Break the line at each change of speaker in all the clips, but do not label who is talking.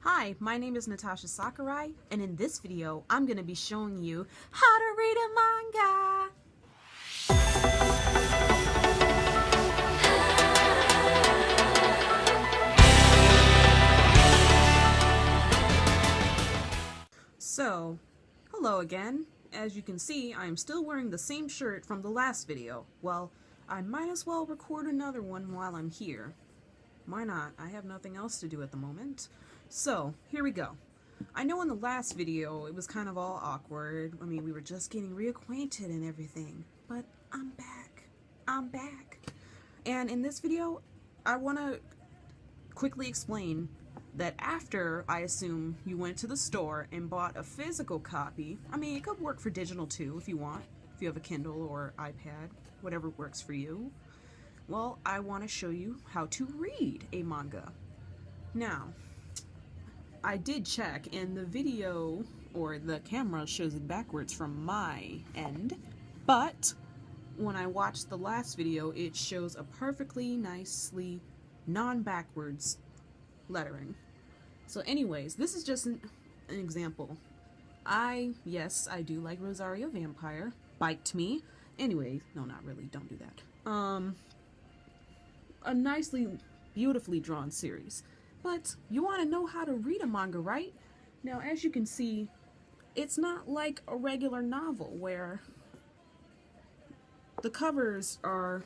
Hi, my name is Natasha Sakurai, and in this video, I'm going to be showing you how to read a manga! So, hello again. As you can see, I am still wearing the same shirt from the last video. Well, I might as well record another one while I'm here. Why not? I have nothing else to do at the moment. So, here we go. I know in the last video it was kind of all awkward. I mean, we were just getting reacquainted and everything. But I'm back. I'm back. And in this video, I want to quickly explain that after, I assume, you went to the store and bought a physical copy, I mean, it could work for digital too if you want, if you have a Kindle or iPad, whatever works for you. Well, I want to show you how to read a manga. Now, I did check, and the video, or the camera, shows it backwards from my end, but when I watched the last video, it shows a perfectly nicely non-backwards lettering. So anyways, this is just an example. Yes, I do like Rosario Vampire. Bite me. Anyways, no, not really, don't do that. A nicely, beautifully drawn series. But you want to know how to read a manga, right? Now, as you can see, it's not like a regular novel where the covers are,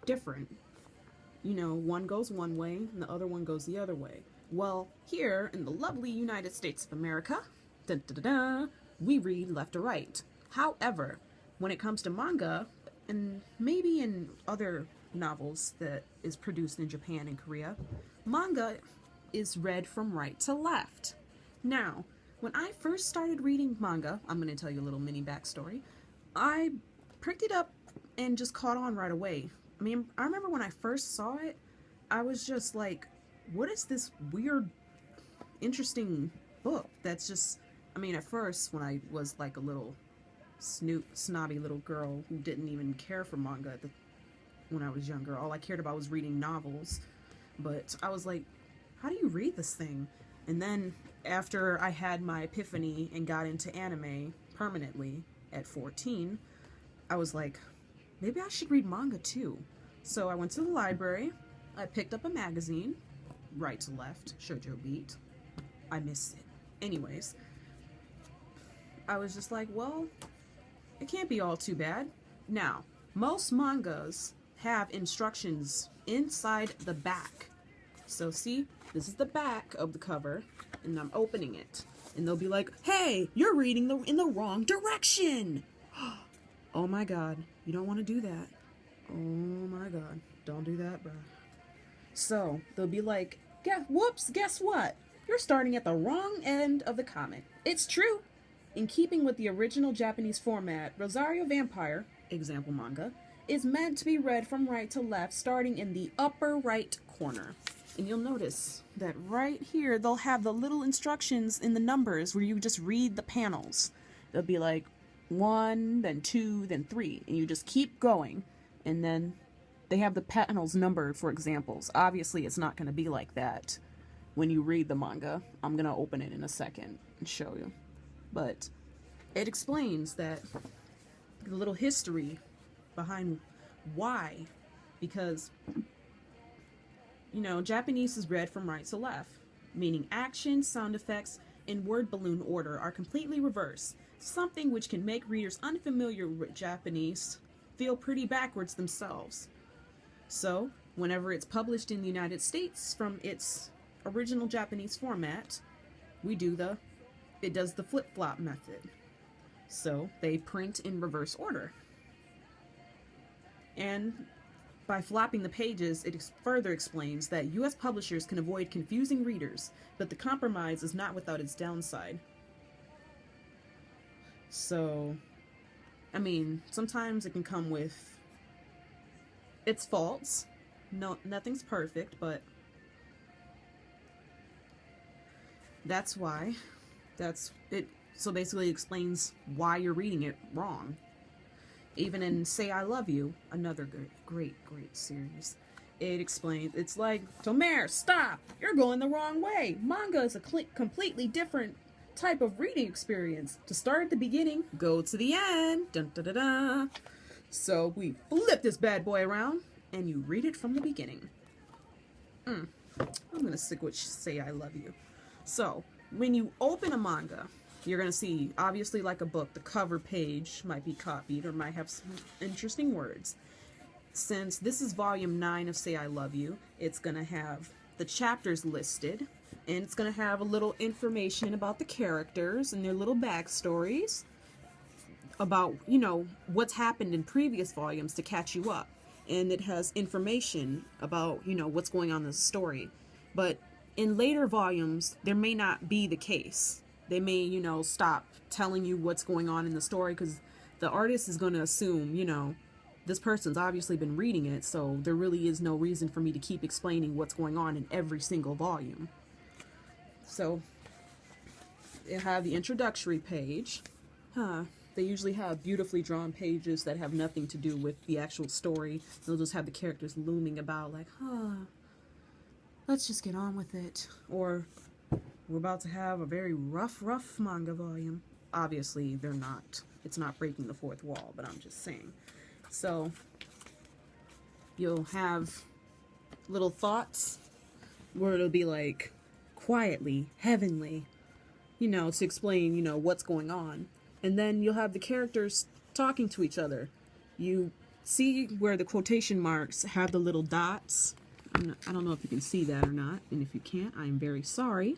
different. One goes one way and the other one goes the other way. Well, here in the lovely United States of America, we read left to right. However, when it comes to manga, and maybe in other novels that is produced in Japan and Korea, manga is read from right to left. Now, when I first started reading manga, I'm going to tell you a little mini backstory, I picked it up and just caught on right away. I mean, I remember when I first saw it, I was just like, what is this weird, interesting book that's just, I mean, at first, when I was like a little snobby little girl who didn't even care for manga when I was younger, all I cared about was reading novels. But I was like, how do you read this thing? And then after I had my epiphany and got into anime permanently at 14, I was like, maybe I should read manga too. So I went to the library, I picked up a magazine, right to left, Shoujo Beat. I missed it. Anyways, I was just like, well, it can't be all too bad. Now, most mangas have instructions inside the back. So see, this is the back of the cover, and I'm opening it. And they'll be like, hey, you're reading in the wrong direction! Oh my god, you don't want to do that. Oh my god, don't do that, bruh. So, they'll be like, whoops, guess what? You're starting at the wrong end of the comic. It's true. In keeping with the original Japanese format, Rosario Vampire, example manga, is meant to be read from right to left, starting in the upper right corner. And you'll notice that right here, they'll have the little instructions in the numbers where you just read the panels. They'll be like 1, then 2, then 3, and you just keep going. And then they have the panels numbered for examples. Obviously, it's not going to be like that when you read the manga. I'm going to open it in a second and show you. But it explains that the little history behind why, because Japanese is read from right to left, meaning action, sound effects, and word balloon order are completely reversed, something which can make readers unfamiliar with Japanese feel pretty backwards themselves. So, whenever it's published in the United States from its original Japanese format, it does the flip-flop method. So, they print in reverse order. And by flopping the pages, it further explains that U.S. publishers can avoid confusing readers, but the compromise is not without its downside. So, I mean, sometimes it can come with its faults. No, nothing's perfect, but that's why. That's it. So basically it explains why you're reading it wrong. Even in Say I Love You, another great series, it explains. It's like, Tomer, stop! You're going the wrong way. Manga is a completely different type of reading experience. To start at the beginning, go to the end. Dun, da, da, da. So we flip this bad boy around, and you read it from the beginning. I'm gonna stick with Say I Love You. So, when you open a manga, you're gonna see, obviously like a book, the cover page might be copied or might have some interesting words. Since this is volume 9 of Say I Love You, it's gonna have the chapters listed, and it's gonna have a little information about the characters and their little backstories, about, you know, what's happened in previous volumes to catch you up. And it has information about, you know, what's going on in the story. But in later volumes, there may not be the case. They may, you know, stop telling you what's going on in the story because the artist is going to assume, you know, this person's obviously been reading it, so there really is no reason for me to keep explaining what's going on in every single volume. So, they have the introductory page. They usually have beautifully drawn pages that have nothing to do with the actual story. They'll just have the characters looming about like, let's just get on with it. Or, we're about to have a very rough manga volume. Obviously, they're not. It's not breaking the fourth wall, but I'm just saying. So, you'll have little thoughts where it'll be like, quietly, heavenly, you know, to explain, you know, what's going on. And then you'll have the characters talking to each other. You see where the quotation marks have the little dots. I don't know if you can see that or not. And if you can't, I'm very sorry.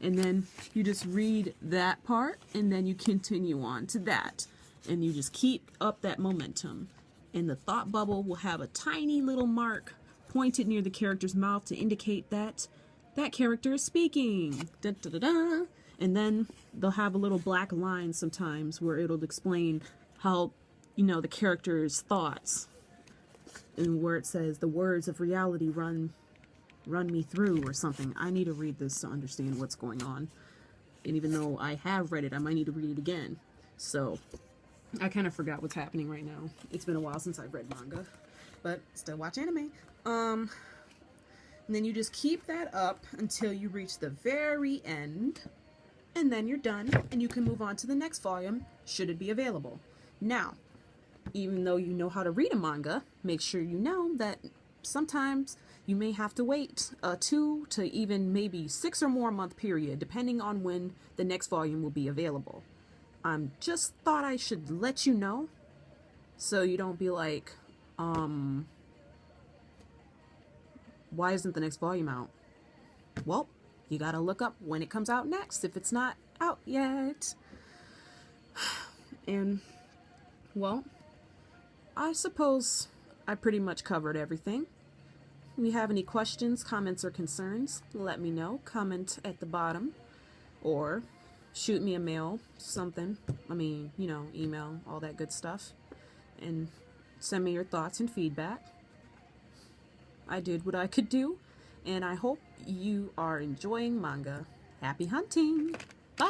And then you just read that part, and then you continue on to that. And you just keep up that momentum. And the thought bubble will have a tiny little mark pointed near the character's mouth to indicate that that character is speaking. Da, da, da, da. And then they'll have a little black line sometimes where it'll explain how, you know, the character's thoughts. And where it says, the words of reality run me through or something. I need to read this to understand what's going on. And even though I have read it, I might need to read it again. So, I kind of forgot what's happening right now. It's been a while since I've read manga. But, still watch anime. And then you just keep that up until you reach the very end. And then you're done, and you can move on to the next volume, should it be available. Now, even though you know how to read a manga, make sure you know that sometimes you may have to wait a 2 to even maybe 6 or more month period, depending on when the next volume will be available. Just thought I should let you know, so you don't be like, why isn't the next volume out? Well, you gotta look up when it comes out next if it's not out yet. And, well, I suppose I pretty much covered everything. If you have any questions, comments, or concerns, let me know. Comment at the bottom. Or shoot me a mail, something. I mean, you know, email, all that good stuff. And send me your thoughts and feedback. I did what I could do. And I hope you are enjoying manga. Happy hunting! Bye!